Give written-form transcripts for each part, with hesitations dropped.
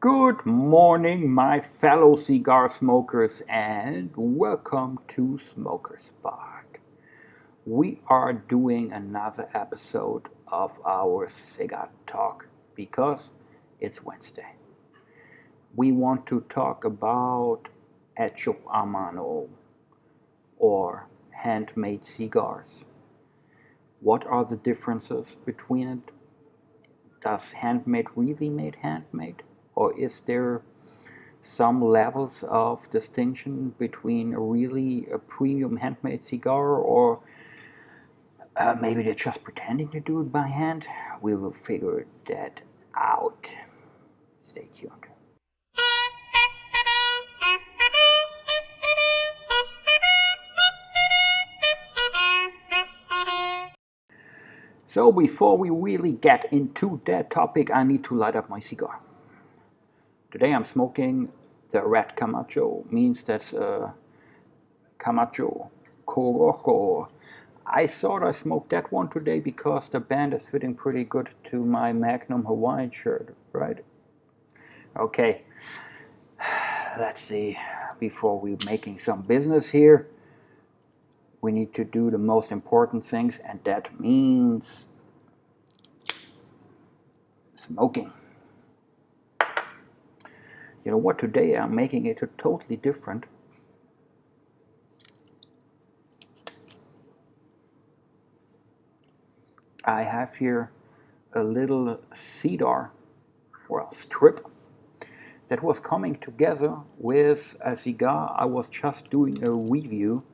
Good morning, my fellow cigar smokers, and welcome to Smoker Spot. We are doing another episode of our cigar talk because it's Wednesday. We want to talk about Hecho a Mano or handmade cigars. What are the differences between it? Does handmade really make handmade? Or is there some levels of distinction between a premium handmade cigar or maybe they're just pretending to do it by hand? We will figure that out. Stay tuned. So before we really get into that topic, I need to light up my cigar. Today I'm smoking the red Camacho, means that's Camacho Corojo. I thought I smoked that one today because the band is fitting pretty good to my Magnum Hawaiian shirt, right? Okay, let's see. Before we're making some business here, we need to do the most important things, and that means smoking. You know what? Today I'm making it totally different. I have here a little cedar, well, strip that was coming together with a cigar I was just doing a review,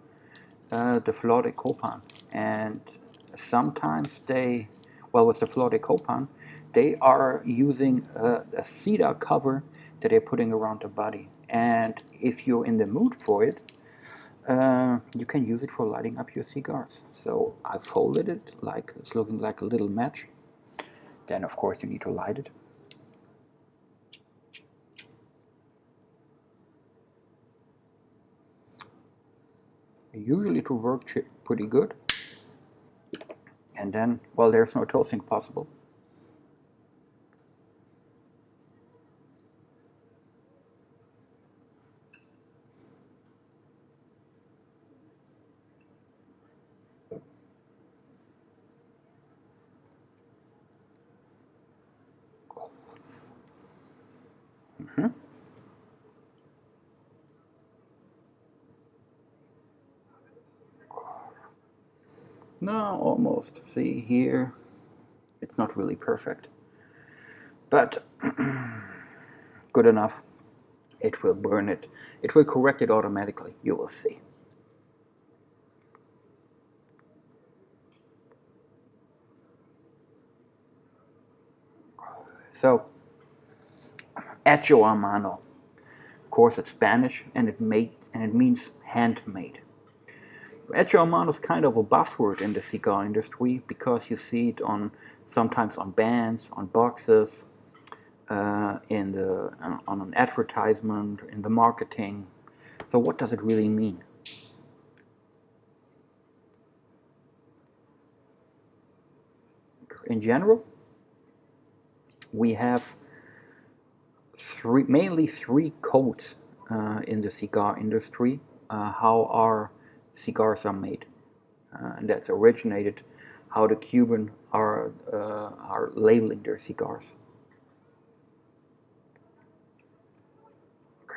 the Flor de Copan. And sometimes with the Flor de Copan, they are using a cedar cover that they're putting around the body. And if you're in the mood for it, you can use it for lighting up your cigars. So I folded it like it's looking like a little match. Then of course you need to light it. Usually it will work pretty good. And then, well, there's no toasting possible. Mm-hmm. No, almost. See here, it's not really perfect, but good enough. It will burn it. It will correct it automatically. You will see. So, Hecho a Mano. Of course, it's Spanish, and it means handmade. Hecho a Mano is kind of a buzzword in the cigar industry because you see it sometimes on bands, on boxes, on an advertisement, in the marketing. So what does it really mean? In general, we have mainly three codes in the cigar industry, how our cigars are made. And that's originated how the Cuban are labeling their cigars.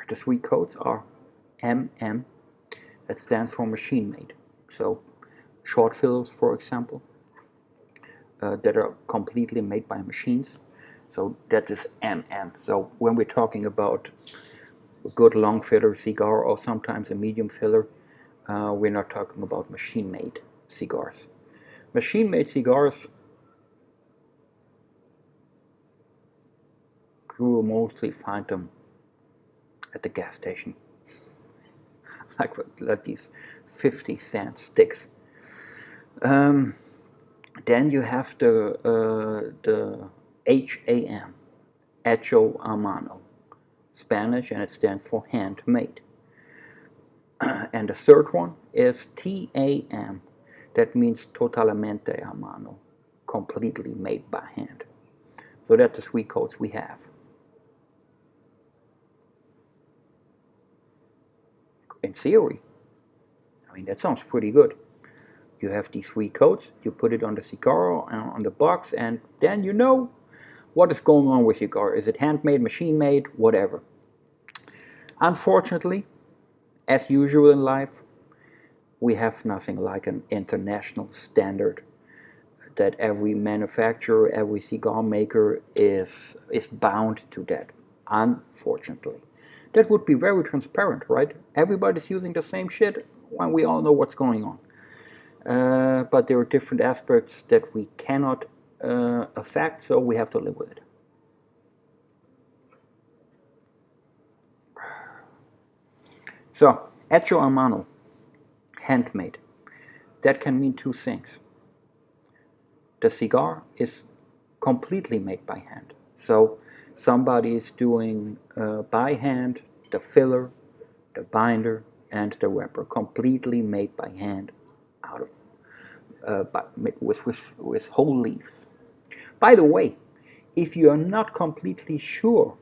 The three codes are MM, that stands for machine made. So short fillers, for example, that are completely made by machines. So that is MM. So when we're talking about a good long filler cigar or sometimes a medium filler, we're not talking about machine made cigars. Machine made cigars, you will mostly find them at the gas station. like these 50-cent sticks. Then you have the HAM, Hecho a Mano, Spanish, and it stands for handmade. And the third one is TAM, that means Totalamente a Mano, completely made by hand. So that's the three codes we have. In theory, I mean, that sounds pretty good. You have these 3 coats, you put it on the cigar, on the box, and then you know what is going on with your cigar. Is it handmade, machine made, whatever. Unfortunately, as usual in life, we have nothing like an international standard that every manufacturer, every cigar maker is bound to that. Unfortunately, that would be very transparent, right? Everybody's using the same shit when we all know what's going on. But there are different aspects that we cannot affect, so we have to live with it. So, Hecho a Mano, handmade. That can mean 2 things. The cigar is completely made by hand. So somebody is doing by hand the filler, the binder, and the wrapper, completely made by hand, out of with whole leaves. By the way, if you are not completely sure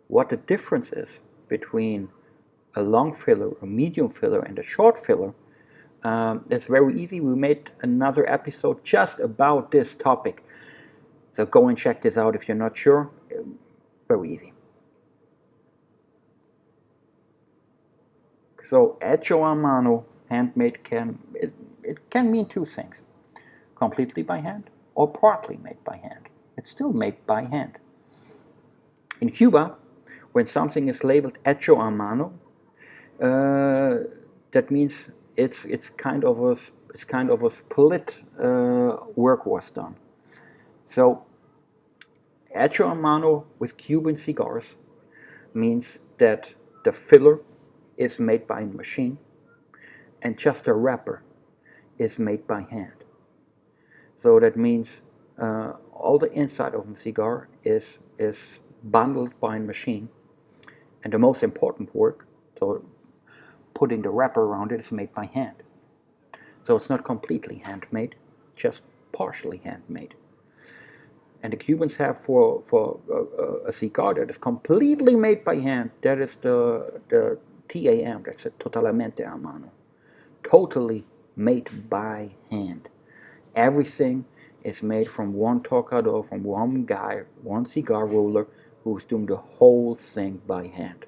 what the difference is between a long filler, a medium filler, and a short filler, it's very easy. We made another episode just about this topic. So go and check this out if you're not sure. Very easy. So Hecho a Mano, handmade, it can mean 2 things. Completely by hand or partly made by hand. It's still made by hand. In Cuba, when something is labeled Hecho a Mano, that means it's kind of a split work was done. So Hecho a Mano with Cuban cigars means that the filler is made by a machine and just the wrapper is made by hand. So that means all the inside of a cigar is bundled by a machine, and the most important work, so putting the wrapper around it, is made by hand. So it's not completely handmade, just partially handmade. And the Cubans have for a cigar that is completely made by hand, that is the TAM, that's a Totalamente a Mano. Totally made by hand. Everything is made from one tocador, from one guy, one cigar roller, who's doing the whole thing by hand.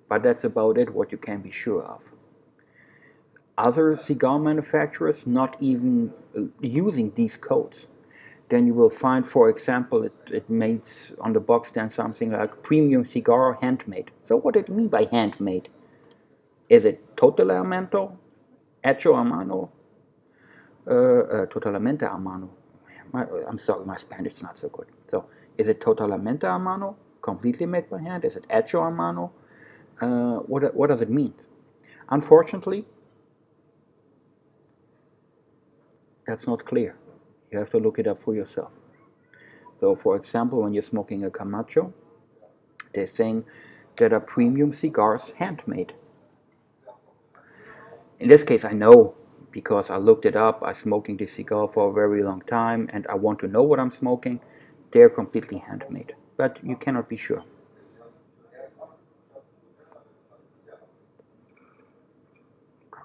But that's about it, what you can be sure of. Other cigar manufacturers not even using these codes. Then you will find, for example, it makes on the box then something like premium cigar handmade. So what do you mean by handmade? Is it Totalmente, Hecho a Mano, Totalmente a Mano? I'm sorry, my Spanish is not so good. So is it Totalmente a Mano, completely made by hand? Is it Hecho a Mano? What does it mean? Unfortunately, that's not clear. You have to look it up for yourself. So, for example, when you're smoking a Camacho, they're saying that are premium cigars handmade. In this case, I know because I looked it up. I'm smoking this cigar for a very long time and I want to know what I'm smoking. They're completely handmade, but you cannot be sure.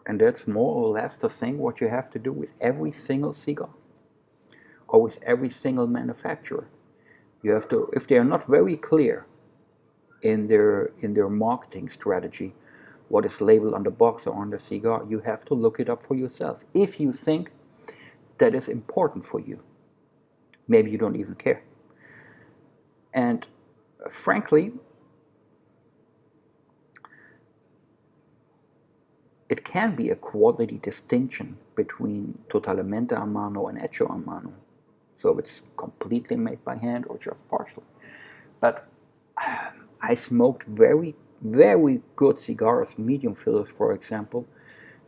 And that's more or less the thing what you have to do with every single cigar or with every single manufacturer. You have to, if they are not very clear in their marketing strategy, what is labeled on the box or on the cigar, you have to look it up for yourself. If you think that is important for you, maybe you don't even care. And frankly, it can be a quality distinction between Totalmente a Mano and Hecho a Mano. So it's completely made by hand or just partially. But I smoked very, very good cigars, medium fillers, for example,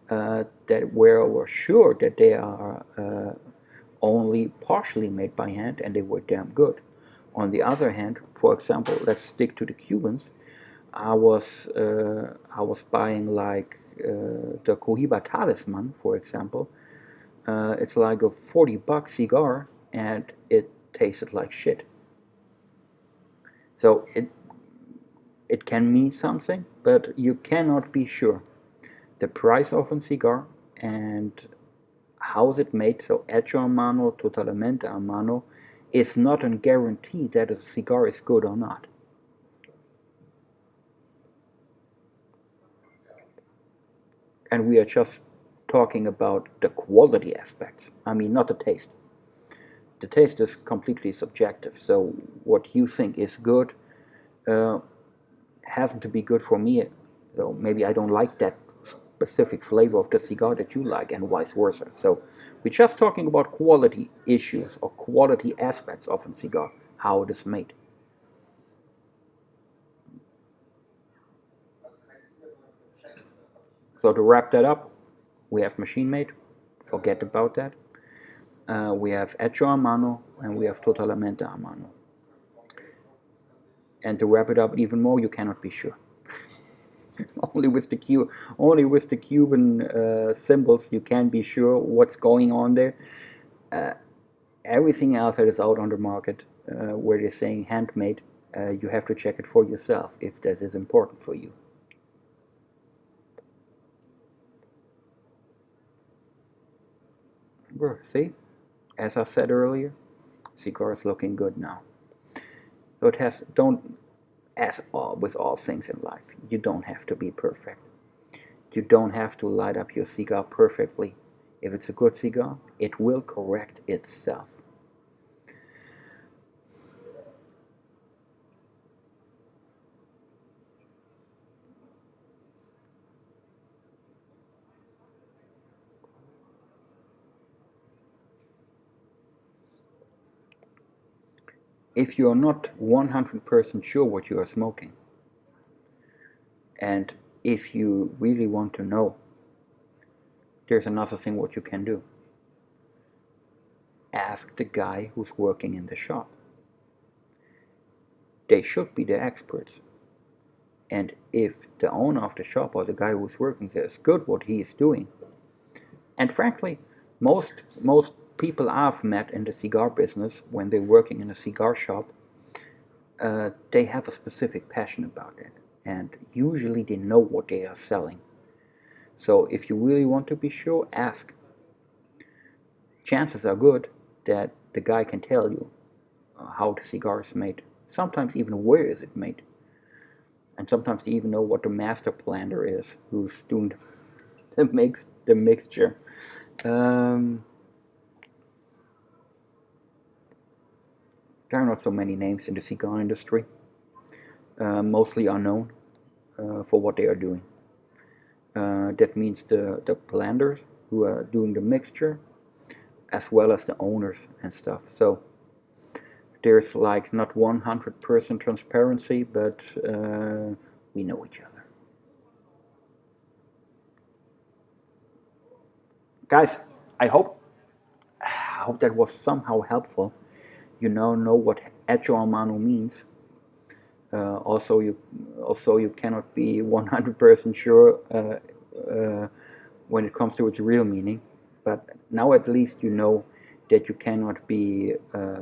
that were sure that they are only partially made by hand, and they were damn good. On the other hand, for example, let's stick to the Cubans. I was buying like the Cohiba Talisman, for example. It's like a $40 cigar, and it tasted like shit. So it can mean something, but you cannot be sure. The price of a cigar and how is it made, so Hecho a mano, Totalmente a mano, is not a guarantee that a cigar is good or not. And we are just talking about the quality aspects. I mean, not the taste. The taste is completely subjective. So what you think is good uh, hasn't to be good for me. So maybe I don't like that specific flavor of the cigar that you like, and vice versa. So we're just talking about quality issues or quality aspects of a cigar, how it is made. So to wrap that up, we have machine made. Forget about that. We have Hecho a mano and we have Totalmente a mano. And to wrap it up even more, you cannot be sure. only with the only with the Cuban symbols you can be sure what's going on there. Uh, Everything else that is out on the market, where they're saying handmade, you have to check it for yourself if that is important for you. See, as I said earlier, cigar is looking good now. So it has don't as all with all things in life, you don't have to be perfect. You don't have to light up your cigar perfectly. If it's a good cigar, it will correct itself. If you are not 100% sure what you are smoking, and if you really want to know, there's another thing what you can do. Ask the guy who's working in the shop. They should be the experts. And if the owner of the shop or the guy who's working there is good what he is doing, and frankly, most people I've met in the cigar business when they're working in a cigar shop, they have a specific passion about it, and usually they know what they are selling. So if you really want to be sure, ask. Chances are good that the guy can tell you how the cigar is made. Sometimes even where is it made. And sometimes they even know what the master planter is who's doing the mixture. Um, there are not so many names in the cigar industry, mostly unknown for what they are doing. That means the planters who are doing the mixture, as well as the owners and stuff. So there's like not 100% transparency, but we know each other. Guys, I hope that was somehow helpful. You now know what Hecho a mano means. Also, you cannot be 100% sure when it comes to its real meaning. But now at least you know that you cannot be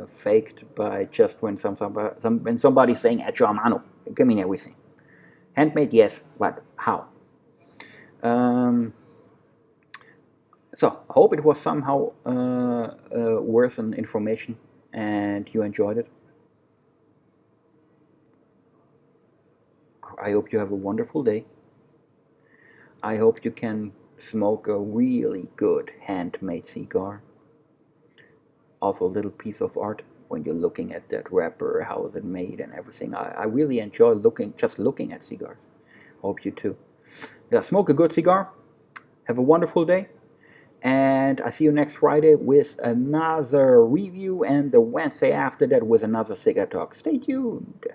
faked by just when somebody's saying Hecho a mano. It can mean everything. Handmade, yes, but how? Um, so, I hope it was somehow worth an information and you enjoyed it. I hope you have a wonderful day. I hope you can smoke a really good handmade cigar. Also, a little piece of art when you're looking at that wrapper, how is it made, and everything. I really enjoy just looking at cigars. Hope you too. Yeah, smoke a good cigar. Have a wonderful day. And I see you next Friday with another review, and the Wednesday after that with another cigar talk. Stay tuned.